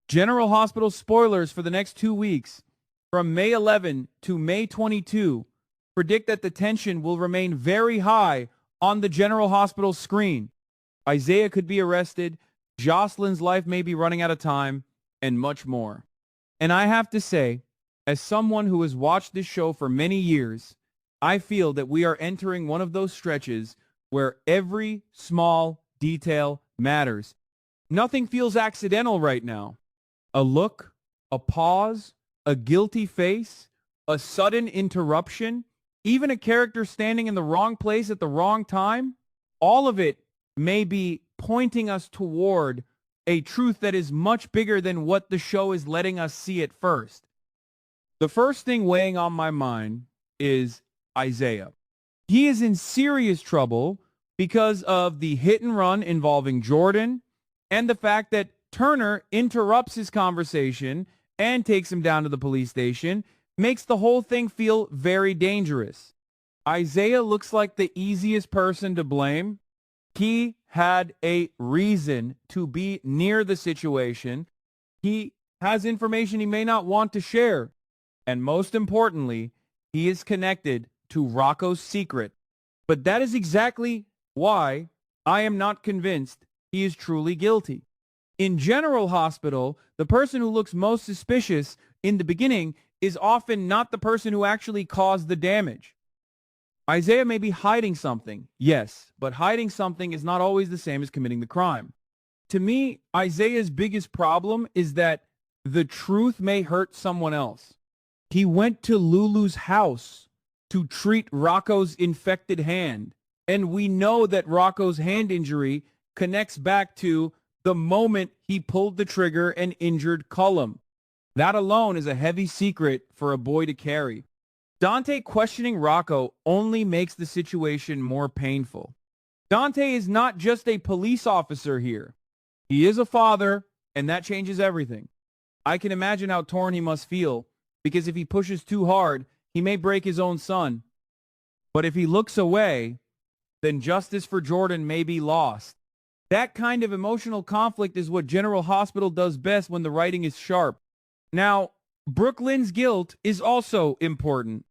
General Hospital spoilers for the next 2 weeks, from May 11 to May 22, predict that the tension will remain very high on the General Hospital screen. Isaiah could be arrested, Jocelyn's life may be running out of time, and much more. And I have to say, as someone who has watched this show for many years, I feel that we are entering one of those stretches where every small detail matters. Nothing feels accidental right now. A look, a pause, a guilty face, a sudden interruption, even a character standing in the wrong place at the wrong time, all of it may be pointing us toward a truth that is much bigger than what the show is letting us see at first. The first thing weighing on my mind is Isaiah. He is in serious trouble because of the hit and run involving Jordan and the fact that Turner interrupts his conversation and takes him down to the police station, makes the whole thing feel very dangerous. Isaiah looks like the easiest person to blame. He had a reason to be near the situation. He has information he may not want to share. And most importantly, he is connected to Rocco's secret. But that is exactly why I am not convinced he is truly guilty. In General Hospital, the person who looks most suspicious in the beginning is often not the person who actually caused the damage. Isaiah may be hiding something, yes, but hiding something is not always the same as committing the crime. To me, Isaiah's biggest problem is that the truth may hurt someone else. He went to Lulu's house to treat Rocco's infected hand, and we know that Rocco's hand injury connects back to the moment he pulled the trigger and injured Cullum. That alone is a heavy secret for a boy to carry. Dante questioning Rocco only makes the situation more painful. Dante is not just a police officer here. He is a father, and that changes everything. I can imagine how torn he must feel, because if he pushes too hard, he may break his own son. But if he looks away, then justice for Jordan may be lost. That kind of emotional conflict is what General Hospital does best when the writing is sharp. Now, Brooke Lynn's guilt is also important.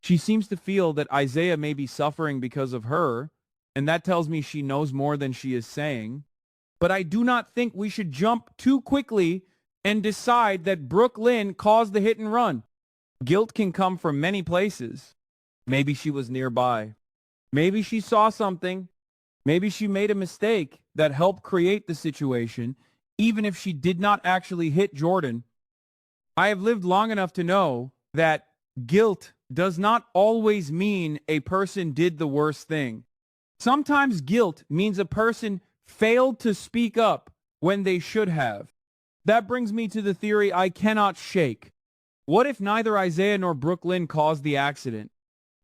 She seems to feel that Isaiah may be suffering because of her, and that tells me she knows more than she is saying. But I do not think we should jump too quickly and decide that Brooke Lynn caused the hit and run. Guilt can come from many places. Maybe she was nearby. Maybe she saw something. Maybe she made a mistake that helped create the situation, even if she did not actually hit Jordan. I have lived long enough to know that guilt does not always mean a person did the worst thing. Sometimes guilt means a person failed to speak up when they should have. That brings me to the theory I cannot shake. What if neither Isaiah nor Brooke Lynn caused the accident?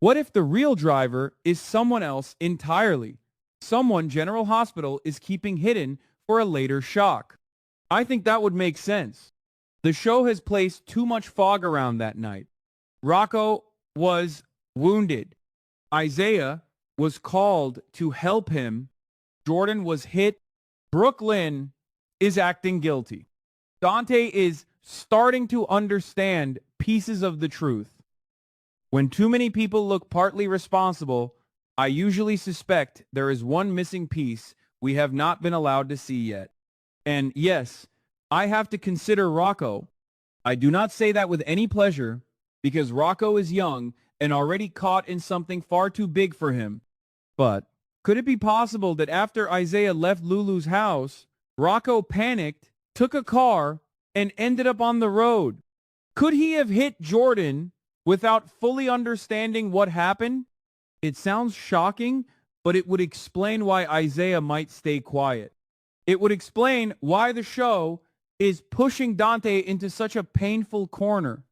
What if the real driver is someone else entirely? Someone General Hospital is keeping hidden for a later shock. I think that would make sense. The show has placed too much fog around that night. Rocco was wounded. Isaiah was called to help him. Jordan was hit. Brooke Lynn is acting guilty. Dante is starting to understand pieces of the truth. When too many people look partly responsible, I usually suspect there is one missing piece we have not been allowed to see yet. And yes, I have to consider Rocco. I do not say that with any pleasure, because Rocco is young and already caught in something far too big for him. But could it be possible that after Isaiah left Lulu's house, Rocco panicked, took a car, and ended up on the road? Could he have hit Jordan without fully understanding what happened? It sounds shocking, but it would explain why Isaiah might stay quiet. It would explain why the show is pushing Dante into such a painful corner.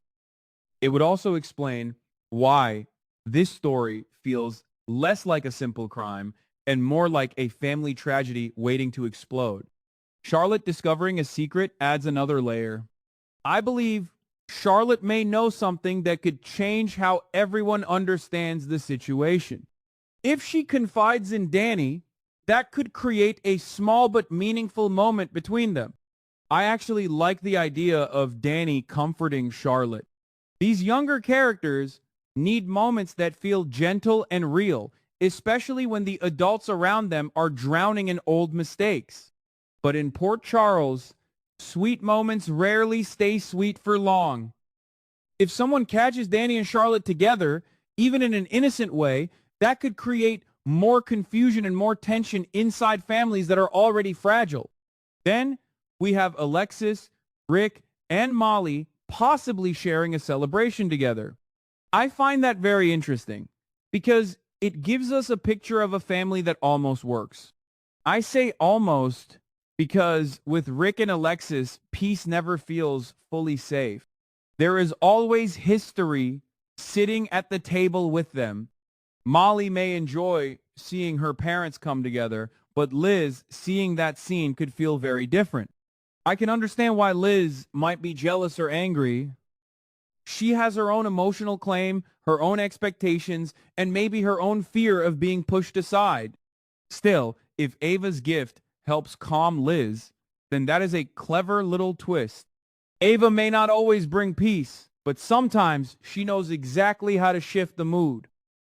It would also explain why this story feels less like a simple crime and more like a family tragedy waiting to explode. Charlotte discovering a secret adds another layer. I believe Charlotte may know something that could change how everyone understands the situation. If she confides in Danny, that could create a small but meaningful moment between them. I actually like the idea of Danny comforting Charlotte. These younger characters need moments that feel gentle and real, especially when the adults around them are drowning in old mistakes. But in Port Charles, sweet moments rarely stay sweet for long. If someone catches Danny and Charlotte together, even in an innocent way, that could create more confusion and more tension inside families that are already fragile. Then we have Alexis, Rick, and Molly possibly sharing a celebration together. I find that very interesting because it gives us a picture of a family that almost works. I say almost because with Rick and Alexis, peace never feels fully safe. There is always history sitting at the table with them. Molly may enjoy seeing her parents come together, but Liz, seeing that scene could feel very different. I can understand why Liz might be jealous or angry. She has her own emotional claim, her own expectations, and maybe her own fear of being pushed aside. Still, if Ava's gift helps calm Liz, then that is a clever little twist. Ava may not always bring peace, but sometimes she knows exactly how to shift the mood.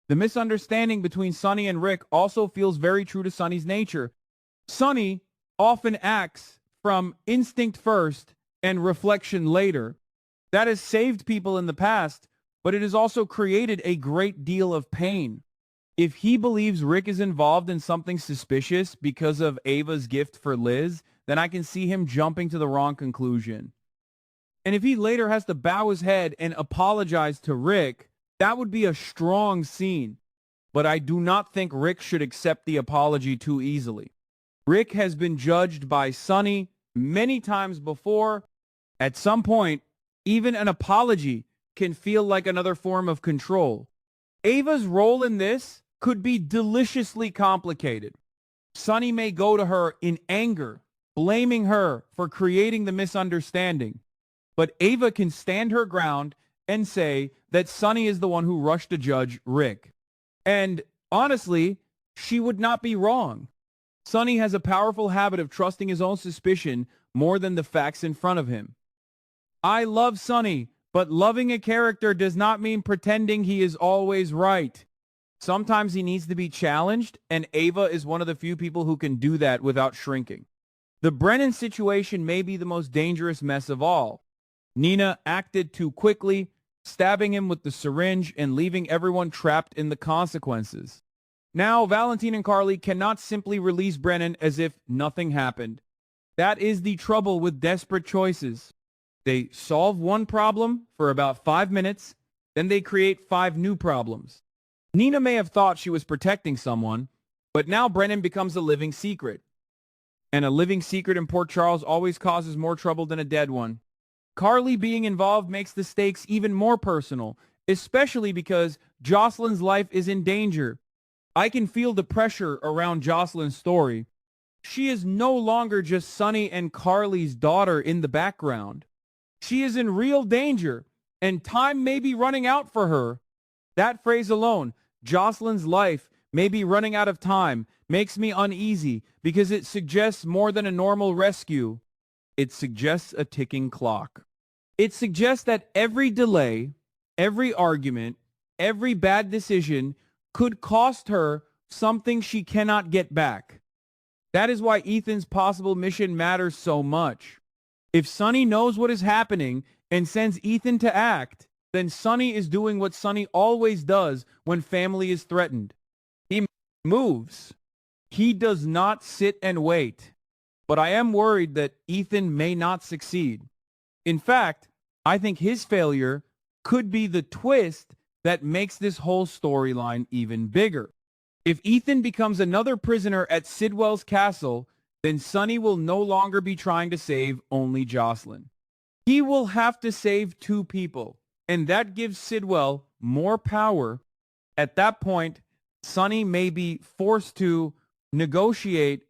The misunderstanding between Sonny and Rick also feels very true to Sonny's nature. Sonny often acts from instinct first and reflection later. That has saved people in the past, but it has also created a great deal of pain. If he believes Rick is involved in something suspicious because of Ava's gift for Liz, then I can see him jumping to the wrong conclusion. And if he later has to bow his head and apologize to Rick, that would be a strong scene. But I do not think Rick should accept the apology too easily. Rick has been judged by Sonny many times before. At some point, even an apology can feel like another form of control. Ava's role in this could be deliciously complicated. Sonny may go to her in anger, blaming her for creating the misunderstanding. But Ava can stand her ground and say that Sonny is the one who rushed to judge Rick. And honestly, she would not be wrong. Sonny has a powerful habit of trusting his own suspicion more than the facts in front of him. I love Sonny, but loving a character does not mean pretending he is always right. Sometimes he needs to be challenged, and Ava is one of the few people who can do that without shrinking. The Brennan situation may be the most dangerous mess of all. Nina acted too quickly, stabbing him with the syringe and leaving everyone trapped in the consequences. Now, Valentine and Carly cannot simply release Brennan as if nothing happened. That is the trouble with desperate choices. They solve one problem for about 5 minutes, then they create 5 new problems. Nina may have thought she was protecting someone, but now Brennan becomes a living secret. And a living secret in Port Charles always causes more trouble than a dead one. Carly being involved makes the stakes even more personal, especially because Jocelyn's life is in danger. I can feel the pressure around Jocelyn's story. She is no longer just Sonny and Carly's daughter in the background. She is in real danger, and time may be running out for her. That phrase alone, Jocelyn's life may be running out of time, makes me uneasy because it suggests more than a normal rescue. It suggests a ticking clock. It suggests that every delay, every argument, every bad decision could cost her something she cannot get back. That is why Ethan's possible mission matters so much. If Sonny knows what is happening and sends Ethan to act, then Sonny is doing what Sonny always does when family is threatened. He moves. He does not sit and wait. But I am worried that Ethan may not succeed. In fact, I think his failure could be the twist that makes this whole storyline even bigger. If Ethan becomes another prisoner at Sidwell's castle, then Sonny will no longer be trying to save only Jocelyn. He will have to save 2 people, and that gives Sidwell more power. At that point, Sonny may be forced to negotiate.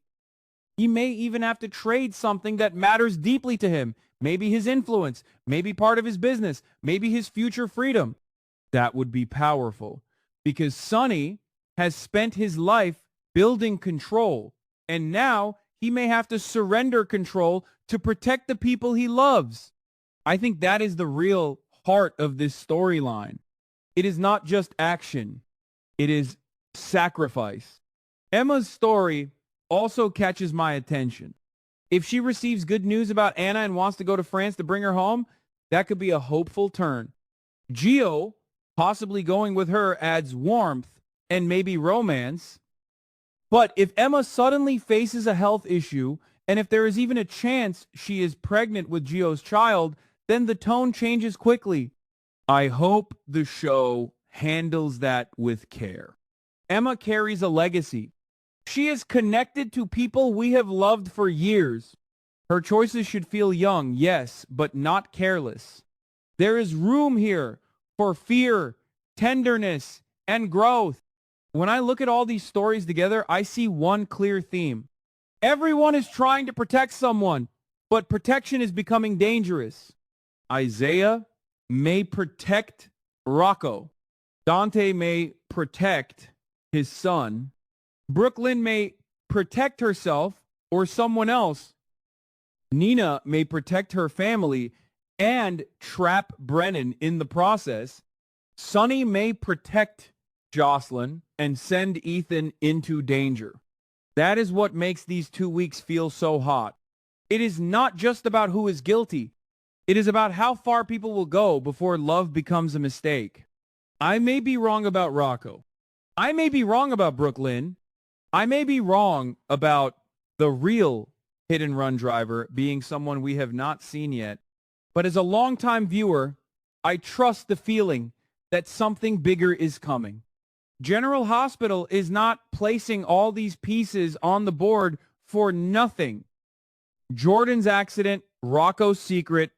He may even have to trade something that matters deeply to him. Maybe his influence, maybe part of his business, maybe his future freedom. That would be powerful because Sonny has spent his life building control, and now he may have to surrender control to protect the people he loves. I think that is the real heart of this storyline. It is not just action. It is sacrifice. Emma's story also catches my attention. If she receives good news about Anna and wants to go to France to bring her home, that could be a hopeful turn. Gio, possibly going with her, adds warmth and maybe romance. But if Emma suddenly faces a health issue, and if there is even a chance she is pregnant with Gio's child, then the tone changes quickly. I hope the show handles that with care. Emma carries a legacy. She is connected to people we have loved for years. Her choices should feel young, yes, but not careless. There is room here for fear, tenderness, and growth. When I look at all these stories together, I see one clear theme. Everyone is trying to protect someone, but protection is becoming dangerous. Isaiah may protect Rocco. Dante may protect his son. Brooklyn may protect herself or someone else. Nina may protect her family and trap Brennan in the process. Sonny may protect Jocelyn and send Ethan into danger. That is what makes these 2 weeks feel so hot. It is not just about who is guilty. It is about how far people will go before love becomes a mistake. I may be wrong about Rocco. I may be wrong about Brooklyn. I may be wrong about the real hit-and-run driver being someone we have not seen yet. But as a longtime viewer, I trust the feeling that something bigger is coming. General Hospital is not placing all these pieces on the board for nothing. Jordan's accident, Rocco's secret.